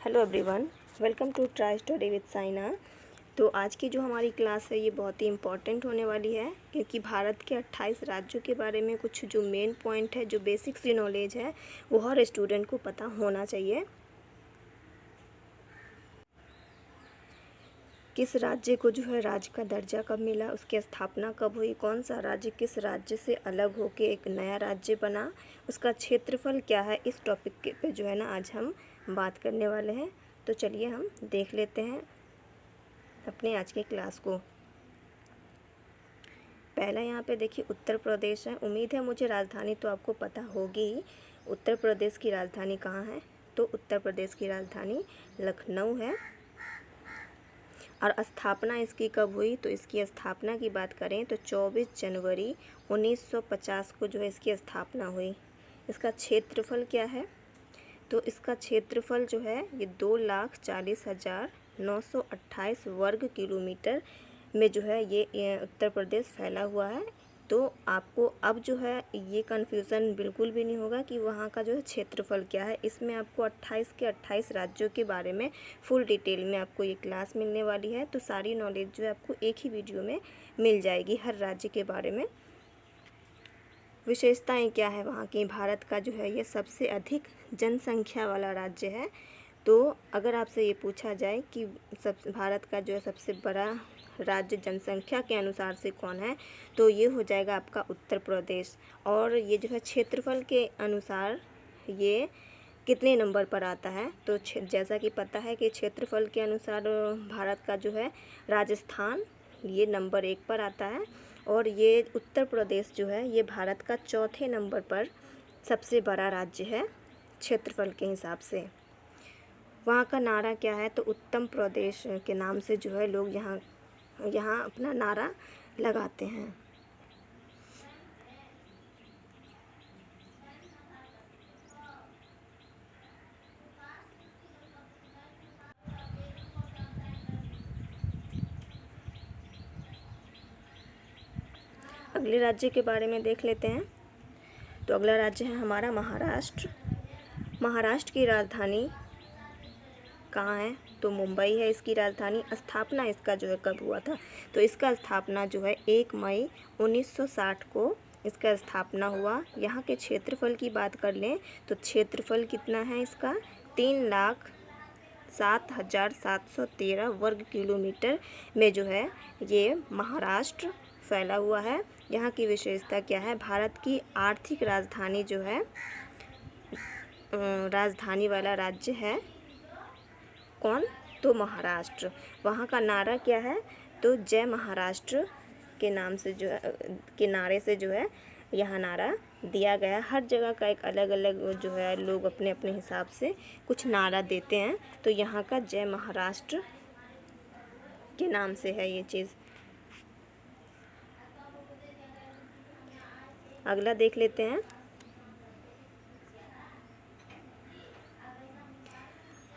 Hello everyone, welcome to try study with Saina. तो आज की जो हमारी क्लास है ये बहुत ही इम्पॉर्टेंट होने वाली है, क्योंकि भारत के 28 राज्यों के बारे में कुछ जो मेन पॉइंट है, जो बेसिक सी नॉलेज है, वो हर स्टूडेंट को पता होना चाहिए। किस राज्य को जो है राज्य का दर्जा कब मिला, उसकी स्थापना कब हुई, कौन सा राज्य किस राज्य से अलग होकर एक नया राज्य बना, उसका क्षेत्रफल क्या है, इस टॉपिक पे जो है ना आज हम बात करने वाले हैं। तो चलिए हम देख लेते हैं अपने आज के क्लास को। पहला यहाँ पे देखिए उत्तर प्रदेश है। उम्मीद है मुझे राजधानी तो आपको पता होगी ही। उत्तर प्रदेश की राजधानी कहाँ है? तो उत्तर प्रदेश की राजधानी लखनऊ है। और स्थापना इसकी कब हुई? तो इसकी स्थापना की बात करें तो 24 जनवरी 1950 को जो है इसकी स्थापना हुई। इसका क्षेत्रफल क्या है? तो इसका क्षेत्रफल जो है ये 2,40,928 वर्ग किलोमीटर में जो है ये उत्तर प्रदेश फैला हुआ है। तो आपको अब जो है ये कन्फ्यूज़न बिल्कुल भी नहीं होगा कि वहाँ का जो है क्षेत्रफल क्या है। इसमें आपको 28 के 28 राज्यों के बारे में फुल डिटेल में आपको ये क्लास मिलने वाली है। तो सारी नॉलेज जो है आपको एक ही वीडियो में मिल जाएगी हर राज्य के बारे में। विशेषताएं क्या है वहाँ की? भारत का जो है ये सबसे अधिक जनसंख्या वाला राज्य है। तो अगर आपसे ये पूछा जाए कि भारत का जो है सबसे बड़ा राज्य जनसंख्या के अनुसार से कौन है, तो ये हो जाएगा आपका उत्तर प्रदेश। और ये जो है क्षेत्रफल के अनुसार ये कितने नंबर पर आता है? तो जैसा कि पता है कि क्षेत्रफल के अनुसार भारत का जो है राजस्थान ये नंबर 1 पर आता है। और ये उत्तर प्रदेश जो है ये भारत का चौथे नंबर पर सबसे बड़ा राज्य है क्षेत्रफल के हिसाब से। वहाँ का नारा क्या है? तो उत्तम प्रदेश के नाम से जो है लोग यहाँ अपना नारा लगाते हैं। अगले राज्य के बारे में देख लेते हैं। तो अगला राज्य है हमारा महाराष्ट्र। महाराष्ट्र की राजधानी कहाँ है? तो मुंबई है इसकी राजधानी। स्थापना इसका जो है कब हुआ था? तो इसका स्थापना जो है 1 मई 1960 को इसका स्थापना हुआ। यहाँ के क्षेत्रफल की बात कर लें तो क्षेत्रफल कितना है इसका? 3,07,713 वर्ग किलोमीटर में जो है ये महाराष्ट्र फैला हुआ है। यहाँ की विशेषता क्या है? भारत की आर्थिक राजधानी जो है राजधानी वाला राज्य है कौन? तो महाराष्ट्र। वहाँ का नारा क्या है? तो जय महाराष्ट्र के नाम से जो है के नारे से जो है यहाँ नारा दिया गया। हर जगह का एक अलग अलग जो है लोग अपने अपने हिसाब से कुछ नारा देते हैं। तो यहाँ का जय महाराष्ट्र के नाम से है ये चीज़। अगला देख लेते हैं।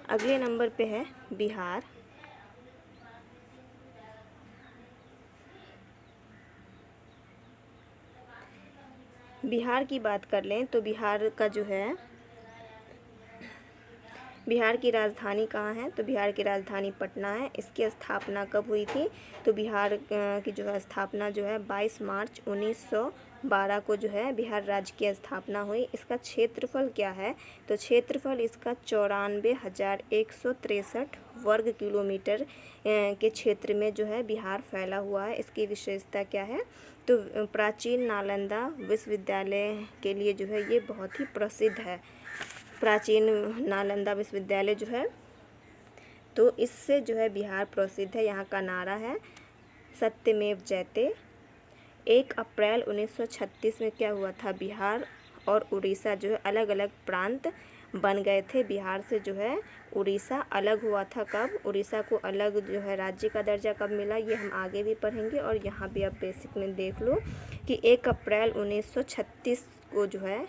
अगले नंबर पे है बिहार। बिहार की बात कर लें तो बिहार का जो है बिहार की राजधानी कहाँ है? तो बिहार की राजधानी पटना है। इसकी स्थापना कब हुई थी? तो बिहार की जो है स्थापना जो है 22 मार्च 1912 को जो है बिहार राज्य की स्थापना हुई। इसका क्षेत्रफल क्या है? तो क्षेत्रफल इसका 94,163 वर्ग किलोमीटर के क्षेत्र में जो है बिहार फैला हुआ है। इसकी विशेषता क्या है? तो प्राचीन नालंदा विश्वविद्यालय के लिए जो है ये बहुत ही प्रसिद्ध है। प्राचीन नालंदा विश्वविद्यालय जो है तो इससे जो है बिहार प्रसिद्ध है। यहाँ का नारा है सत्यमेव जयते। 1 अप्रैल 1936 में क्या हुआ था? बिहार और उड़ीसा जो है अलग अलग प्रांत बन गए थे। बिहार से जो है उड़ीसा अलग हुआ था। कब? उड़ीसा को अलग जो है राज्य का दर्जा कब मिला, ये हम आगे भी पढ़ेंगे। और यहाँ भी आप बेसिक में देख लो कि 1 अप्रैल 1936 को जो है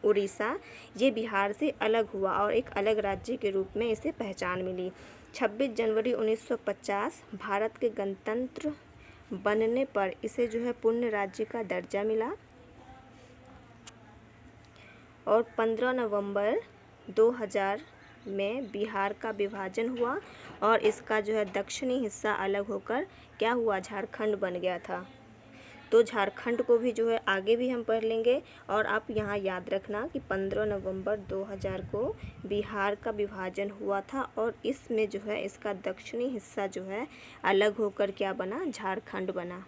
उड़ीसा ये बिहार से अलग हुआ और एक अलग राज्य के रूप में इसे पहचान मिली। 26 जनवरी 1950 भारत के गणतंत्र बनने पर इसे जो है पूर्ण राज्य का दर्जा मिला। और 15 नवंबर 2000 में बिहार का विभाजन हुआ और इसका जो है दक्षिणी हिस्सा अलग होकर क्या हुआ, झारखंड बन गया था। तो झारखंड को भी जो है आगे भी हम पढ़ लेंगे। और आप यहाँ याद रखना कि 15 नवंबर 2000 को बिहार का विभाजन हुआ था और इसमें जो है इसका दक्षिणी हिस्सा जो है अलग होकर क्या बना, झारखंड बना।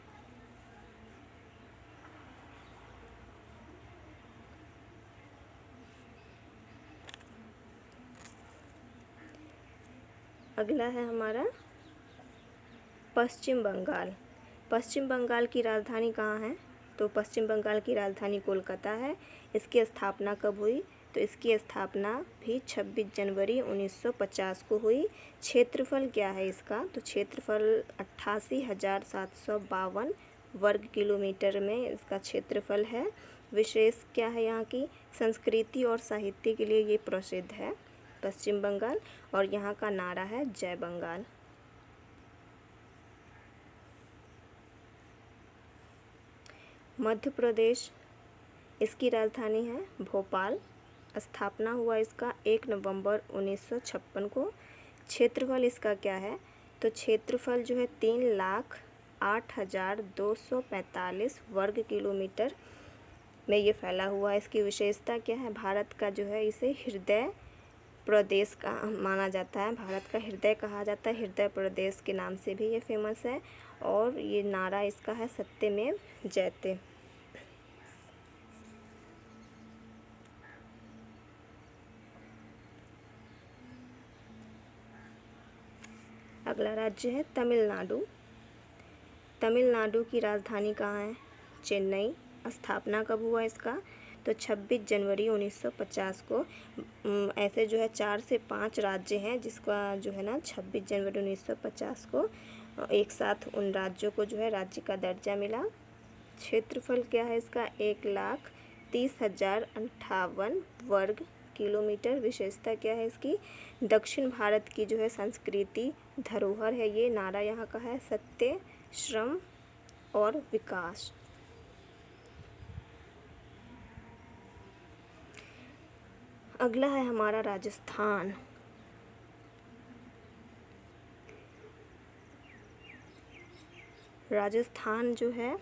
अगला है हमारा पश्चिम बंगाल। पश्चिम बंगाल की राजधानी कहाँ है, तो पश्चिम बंगाल की राजधानी कोलकाता है। इसकी स्थापना कब हुई, तो इसकी स्थापना भी 26 जनवरी 1950 को हुई। क्षेत्रफल क्या है इसका, तो क्षेत्रफल 88,752 वर्ग किलोमीटर में इसका क्षेत्रफल है। विशेष क्या है यहाँ की, संस्कृति और साहित्य के लिए ये प्रसिद्ध है पश्चिम बंगाल। और यहाँ का नारा है जय बंगाल। मध्य प्रदेश, इसकी राजधानी है भोपाल। स्थापना हुआ इसका 1 नवंबर 1956 को। क्षेत्रफल इसका क्या है, तो क्षेत्रफल जो है 3,08,245 वर्ग किलोमीटर में ये फैला हुआ है। इसकी विशेषता क्या है, भारत का जो है इसे हृदय प्रदेश का माना जाता है, भारत का हृदय कहा जाता है, हृदय प्रदेश के नाम से भी ये फेमस है। और ये नारा इसका है सत्यमेव जयते। अगला राज्य है तमिलनाडु। तमिलनाडु की राजधानी कहाँ है, चेन्नई। स्थापना कब हुआ इसका, तो 26 जनवरी 1950 को। ऐसे जो है 4 से 5 राज्य हैं जिसका जो है ना 26 जनवरी 1950 को एक साथ उन राज्यों को जो है राज्य का दर्जा मिला। क्षेत्रफल क्या है इसका, 1,30,058 वर्ग किलोमीटर। विशेषता क्या है इसकी, दक्षिण भारत की जो है संस्कृति धरोहर है ये। नारा यहाँ का है सत्य, श्रम और विकास। अगला है हमारा राजस्थान। राजस्थान जो है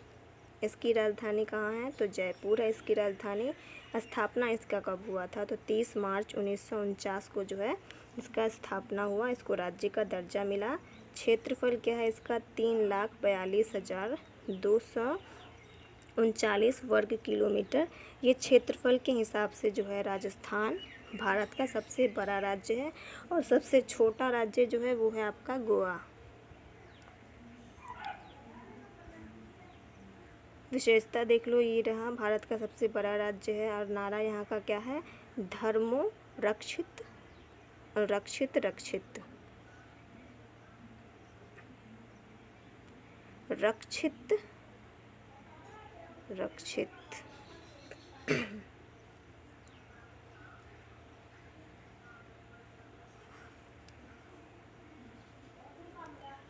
इसकी राजधानी कहाँ है, तो जयपुर है इसकी राजधानी। स्थापना इसका कब हुआ था, तो 30 मार्च 1949 को जो है इसका स्थापना हुआ, इसको राज्य का दर्जा मिला। क्षेत्रफल क्या है इसका, 3,42,239 वर्ग किलोमीटर। ये क्षेत्रफल के हिसाब से जो है राजस्थान भारत का सबसे बड़ा राज्य है। और सबसे छोटा राज्य जो है वो है आपका गोवा। विशेषता देख लो, ये रहा भारत का सबसे बड़ा राज्य है। और नारा यहाँ का क्या है, धर्मो रक्षित रक्षित रक्षित रक्षित रक्षित।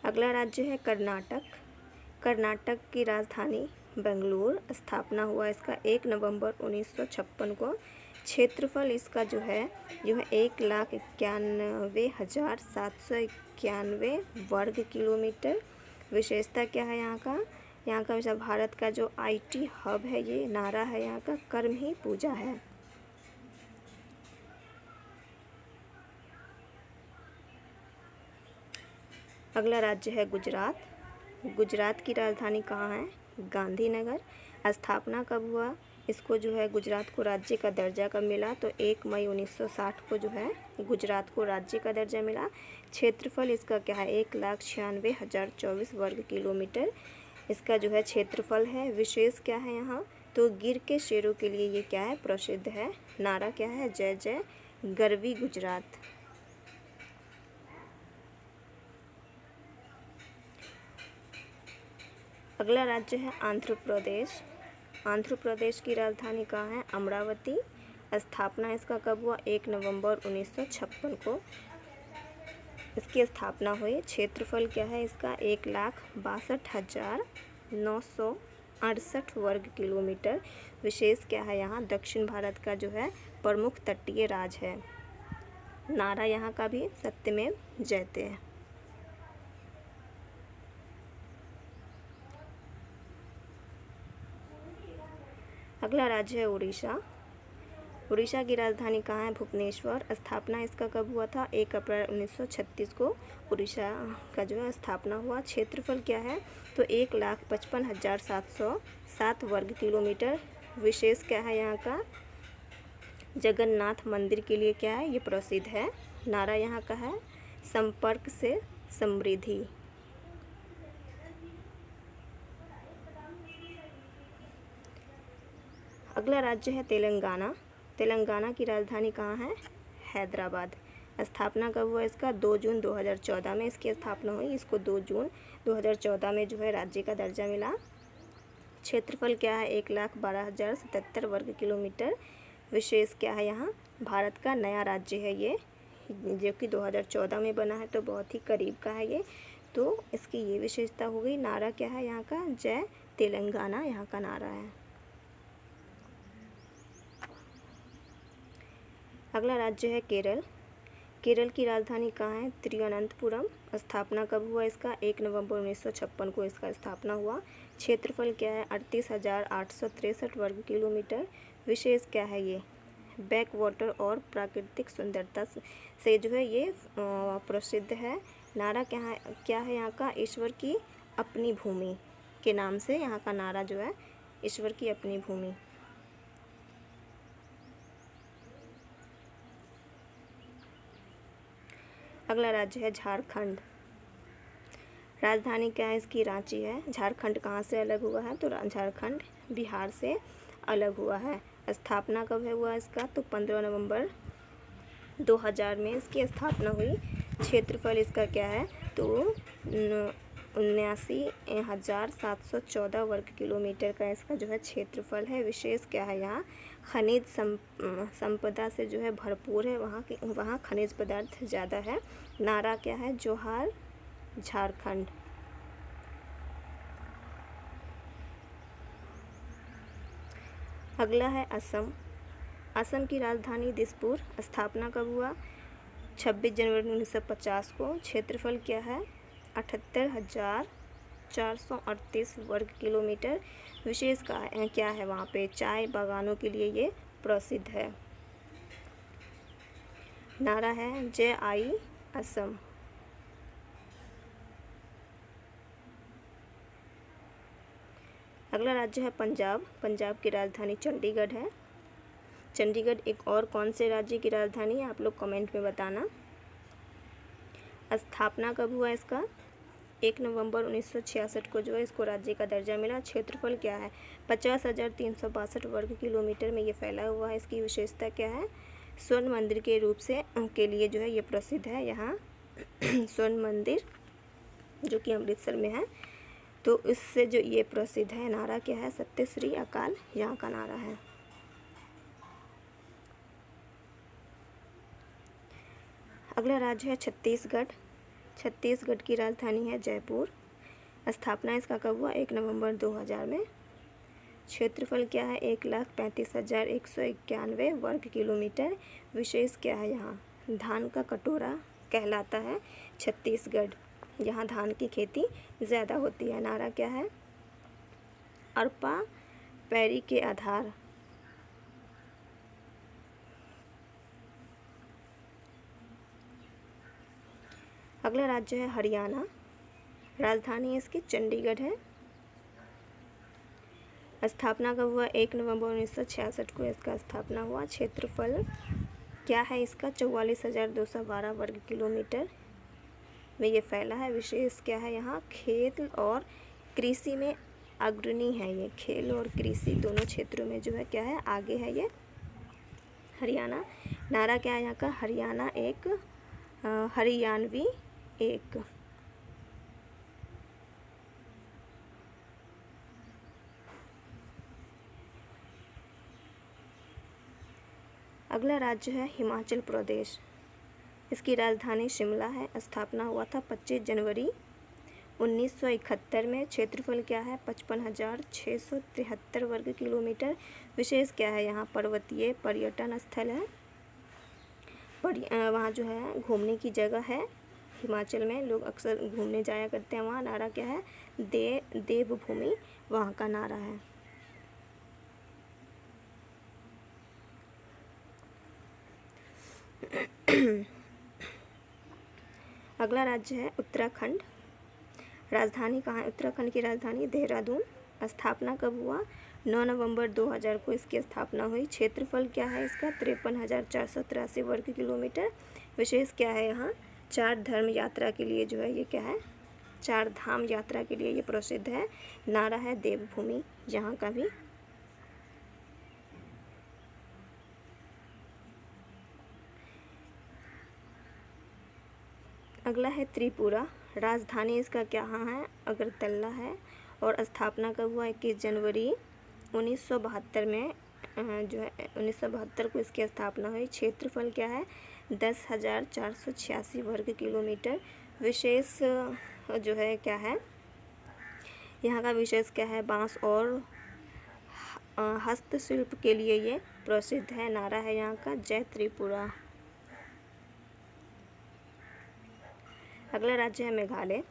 अगला राज्य है कर्नाटक। कर्नाटक की राजधानी बेंगलुरु। स्थापना हुआ इसका 1 नवंबर 1956 को। क्षेत्रफल इसका जो है 1,91,791 वर्ग किलोमीटर। विशेषता क्या है यहाँ का, यहाँ का वैसा भारत का जो IT हब है ये। नारा है यहाँ का कर्म ही पूजा है। अगला राज्य है गुजरात। गुजरात की राजधानी कहाँ है, गांधीनगर। स्थापना कब हुआ, इसको जो है गुजरात को राज्य का दर्जा कब मिला, तो 1 मई 1960 को जो है गुजरात को राज्य का दर्जा मिला। क्षेत्रफल इसका क्या है, 1,96,024 वर्ग किलोमीटर इसका जो है क्षेत्रफल है। विशेष क्या है यहाँ, तो गिर के शेरों के लिए ये क्या है, प्रसिद्ध है। नारा क्या है, जय जय गरवी गुजरात। अगला राज्य है आंध्र प्रदेश। आंध्र प्रदेश की राजधानी कहाँ है, अमरावती। स्थापना इसका कब हुआ, 1 नवंबर 1956 को इसकी स्थापना हुई। क्षेत्रफल क्या है इसका, 1,62,968 वर्ग किलोमीटर। विशेष क्या है यहाँ, दक्षिण भारत का जो है प्रमुख तटीय राज्य है। नारा यहाँ का भी सत्यमेव जयते है। अगला राज्य है उड़ीसा। उड़ीसा की राजधानी कहाँ है? भुवनेश्वर। स्थापना इसका कब हुआ था? 1 अप्रैल 1936 को उड़ीसा का जो है स्थापना हुआ। क्षेत्रफल क्या है? तो 1,55,707 वर्ग किलोमीटर। विशेष क्या है यहाँ का? जगन्नाथ मंदिर के लिए क्या है? ये प्रसिद्ध है। नारा यहाँ का है संपर्क से समृद्धि। अगला राज्य है तेलंगाना। तेलंगाना की राजधानी कहाँ है? हैदराबाद। स्थापना कब हुआ इसका? 2 जून 2014 में इसकी स्थापना हुई। इसको 2 जून 2014 में जो है राज्य का दर्जा मिला। क्षेत्रफल क्या है? 1,12,077 वर्ग किलोमीटर। विशेष क्या है यहाँ? भारत का नया राज्य है ये, जो कि 2014 में बना है, तो बहुत ही करीब का है ये, तो इसकी ये विशेषता हो गई। नारा क्या है यहाँ का? जय तेलंगाना यहाँ का नारा है। अगला राज्य है केरल। केरल की राजधानी कहाँ है? तिरुवनंतपुरम। स्थापना कब हुआ इसका? 1 नवंबर 1956 को इसका स्थापना हुआ। क्षेत्रफल क्या है? 38,863 वर्ग किलोमीटर। विशेष क्या है ये? बैक वाटर और प्राकृतिक सुंदरता से जो है ये प्रसिद्ध है। नारा क्या है यहाँ का? ईश्वर की अपनी भूमि के नाम से यहाँ का नारा जो है ईश्वर की अपनी भूमि। अगला राज्य है झारखंड। राजधानी क्या है इसकी? रांची है। झारखंड कहाँ से अलग हुआ है? तो झारखंड बिहार से अलग हुआ है। स्थापना कब है हुआ इसका? तो 15 नवंबर 2000 में इसकी स्थापना हुई। क्षेत्रफल इसका क्या है? तो 79,714 वर्ग किलोमीटर का इसका जो है क्षेत्रफल है। विशेष क्या है यहाँ? खनिज संपदा से जो है भरपूर है, वहाँ खनिज पदार्थ ज़्यादा है। नारा क्या है? जोहार झारखंड। अगला है असम। असम की राजधानी दिसपुर। स्थापना कब हुआ? 26 जनवरी 1950 को। क्षेत्रफल क्या है? 78,438 वर्ग किलोमीटर। विशेष क्या है? वहाँ पे चाय बागानों के लिए ये प्रसिद्ध है। नारा है जय आई असम। अगला राज्य है पंजाब। पंजाब की राजधानी चंडीगढ़ है। चंडीगढ़ एक और कौन से राज्य की राजधानी है? आप लोग कमेंट में बताना। स्थापना कब हुआ इसका? 1 नवंबर 1966 को जो है इसको राज्य का दर्जा मिला। क्षेत्रफल क्या है? 50,362 वर्ग किलोमीटर में ये फैला हुआ है। इसकी विशेषता क्या है? स्वर्ण मंदिर के रूप से के लिए जो है ये प्रसिद्ध है। यहाँ स्वर्ण मंदिर जो कि अमृतसर में है, तो इससे जो ये प्रसिद्ध है। नारा क्या है? सत्य श्री अकाल यहाँ का नारा है। अगला राज्य है छत्तीसगढ़। छत्तीसगढ़ की राजधानी है जयपुर। स्थापना इसका कब हुआ? 1 नवंबर 2000 में। क्षेत्रफल क्या है? 1,35,191 वर्ग किलोमीटर। विशेष क्या है यहाँ? धान का कटोरा कहलाता है छत्तीसगढ़। यहाँ धान की खेती ज़्यादा होती है। नारा क्या है? अरपा पैरी के आधार। अगला राज्य है हरियाणा। राजधानी इसकी चंडीगढ़ है। स्थापना कब हुआ? 1 नवंबर 1966 को इसका स्थापना हुआ। क्षेत्रफल क्या है इसका? 44,212 वर्ग किलोमीटर में ये फैला है। विशेष क्या है यहाँ? खेल और कृषि में अग्रणी है ये। खेल और कृषि दोनों क्षेत्रों में जो है क्या है? आगे है ये हरियाणा। नारा क्या है यहाँ का? हरियाणा एक हरियाणवी एक। अगला राज्य है हिमाचल प्रदेश। इसकी राजधानी शिमला है। स्थापना हुआ था 25 जनवरी 1971 में। क्षेत्रफल क्या है? 55,673 वर्ग किलोमीटर। विशेष क्या है यहाँ? पर्वतीय पर्यटन स्थल है। वहाँ जो है घूमने की जगह है, हिमाचल में लोग अक्सर घूमने जाया करते हैं। वहाँ नारा क्या है? देवभूमि वहाँ का नारा है। अगला राज्य है उत्तराखंड। राजधानी कहाँ है? उत्तराखंड की राजधानी देहरादून। स्थापना कब हुआ? 9 नवंबर 2000 को इसकी स्थापना हुई। क्षेत्रफल क्या है इसका? 53,483 वर्ग किलोमीटर। विशेष क्या है यहाँ? 4 धर्म यात्रा के लिए जो है ये क्या है? 4 धाम यात्रा के लिए ये प्रसिद्ध है। नारा है देवभूमि यहाँ का भी। अगला है त्रिपुरा। राजधानी इसका क्या है? अगरतला है। और स्थापना कब हुआ? 21 जनवरी 1972 में जो है 1972 को इसकी स्थापना हुई। क्षेत्रफल क्या है? 10,486 वर्ग किलोमीटर। विशेष जो है क्या है यहाँ का? विशेष क्या है? बांस और हस्तशिल्प के लिए ये प्रसिद्ध है। नारा है यहाँ का जय त्रिपुरा। अगला राज्य है मेघालय।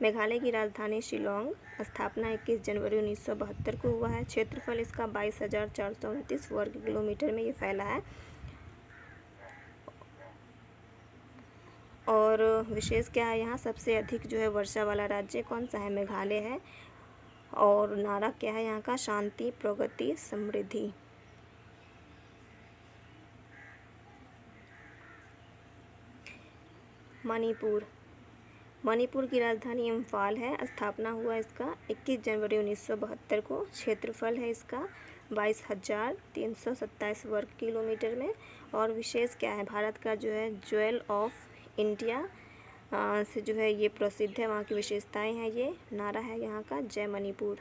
मेघालय की राजधानी शिलोंग। स्थापना 21 जनवरी 1972 को हुआ है। क्षेत्रफल इसका 22,429 वर्ग किलोमीटर में ये फैला है। और विशेष क्या है यहाँ? सबसे अधिक जो है वर्षा वाला राज्य कौन सा है? मेघालय है। और नारा क्या है यहाँ का? शांति, प्रगति, समृद्धि। मणिपुर। मणिपुर की राजधानी इम्फाल है। स्थापना हुआ इसका 21 जनवरी 1972 को। क्षेत्रफल है इसका 22,327 वर्ग किलोमीटर में। और विशेष क्या है? भारत का जो है ज्वेल ऑफ इंडिया से जो है ये प्रसिद्ध है। वहाँ की विशेषताएं हैं ये। नारा है यहाँ का जय मणिपुर।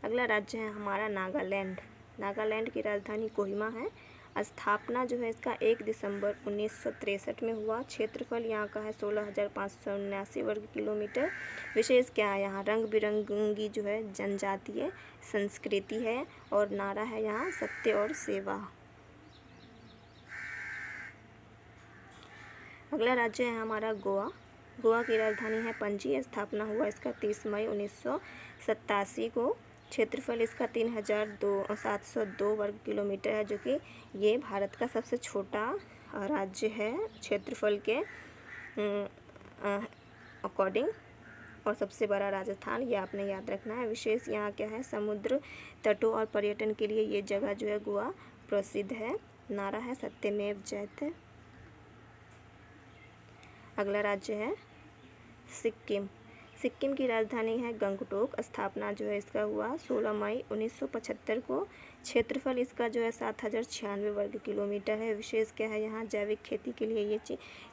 अगला राज्य है हमारा नागालैंड। नागालैंड की राजधानी कोहिमा है। स्थापना जो है इसका 1 दिसंबर 1963 में हुआ। क्षेत्रफल यहाँ का है 16,579 वर्ग किलोमीटर। विशेष क्या है यहाँ? रंग बिरंगी जो है जनजातीय संस्कृति है। और नारा है यहाँ सत्य और सेवा। अगला राज्य है हमारा गोवा। गोवा की राजधानी है पणजी। स्थापना हुआ इसका 30 मई 1987 को। क्षेत्रफल इसका 3,702 वर्ग किलोमीटर है, जो कि ये भारत का सबसे छोटा राज्य है क्षेत्रफल के अकॉर्डिंग। और सबसे बड़ा राजस्थान, ये आपने याद रखना है। विशेष यहाँ क्या है? समुद्र तटों और पर्यटन के लिए ये जगह जो है गोवा प्रसिद्ध है। नारा है सत्यमेव जयते। अगला राज्य है सिक्किम। सिक्किम की राजधानी है गंगटोक। स्थापना जो है इसका हुआ 16 मई 1975 को। क्षेत्रफल इसका जो है 7,096 वर्ग किलोमीटर है। विशेष क्या है यहाँ? जैविक खेती के लिए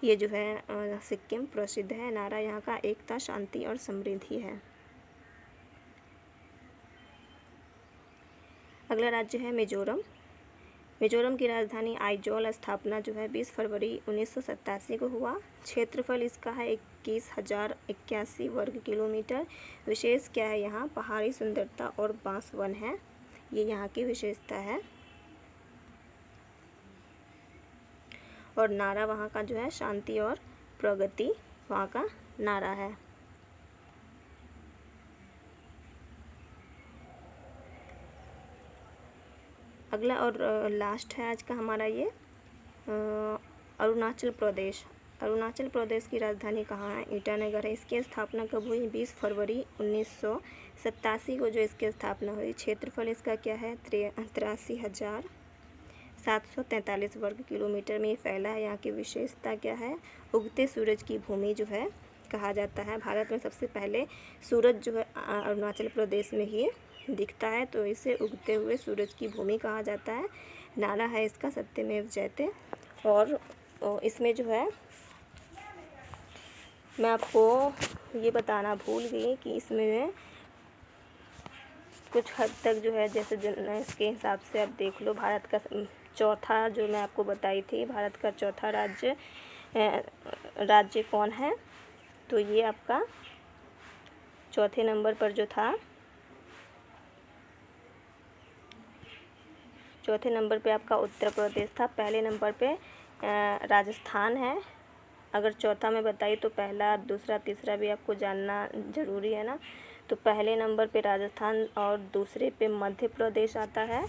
ये जो है सिक्किम प्रसिद्ध है। नारा यहाँ का एकता, शांति और समृद्धि है। अगला राज्य है मिजोरम। मिजोरम की राजधानी आइजोल। स्थापना जो है 20 फरवरी 1987 को हुआ। क्षेत्रफल इसका है 21,081 वर्ग किलोमीटर। विशेष क्या है यहाँ? पहाड़ी सुंदरता और बांस वन है, ये यहाँ की विशेषता है। और नारा वहाँ का जो है शांति और प्रगति वहाँ का नारा है। अगला और लास्ट है आज का हमारा ये अरुणाचल प्रदेश। अरुणाचल प्रदेश की राजधानी कहाँ है? ईटानगर है। इसकी स्थापना कब हुई? 20 फरवरी 1987 को जो इसकी स्थापना हुई। क्षेत्रफल इसका क्या है? 83,743 वर्ग किलोमीटर में फैला है। यहाँ की विशेषता क्या है? उगते सूरज की भूमि जो है कहा जाता है। भारत में सबसे पहले सूरज जो है अरुणाचल प्रदेश में ही दिखता है, तो इसे उगते हुए सूरज की भूमि कहा जाता है। नारा है इसका सत्यमेव जयते। और इसमें जो है मैं आपको ये बताना भूल गई कि इसमें कुछ हद तक जो है जैसे इसके हिसाब से आप देख लो। भारत का चौथा जो मैं आपको बताई थी, भारत का चौथा राज्य कौन है? तो ये आपका चौथे नंबर पर जो था चौथे नंबर पे आपका उत्तर प्रदेश था। पहले नंबर पे राजस्थान है। अगर चौथा मैं बताई तो पहला, दूसरा, तीसरा भी आपको जानना ज़रूरी है ना। तो पहले नंबर पे राजस्थान और दूसरे पे मध्य प्रदेश आता है।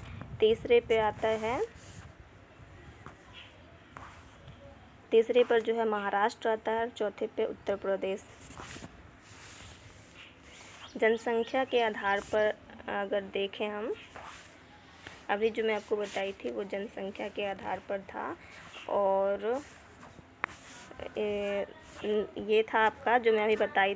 तीसरे पर जो है महाराष्ट्र आता है और चौथे पे उत्तर प्रदेश। जनसंख्या के आधार पर अगर देखें हम, अभी जो मैं आपको बताई थी वो जनसंख्या के आधार पर था। और ये था आपका जो मैं अभी बताई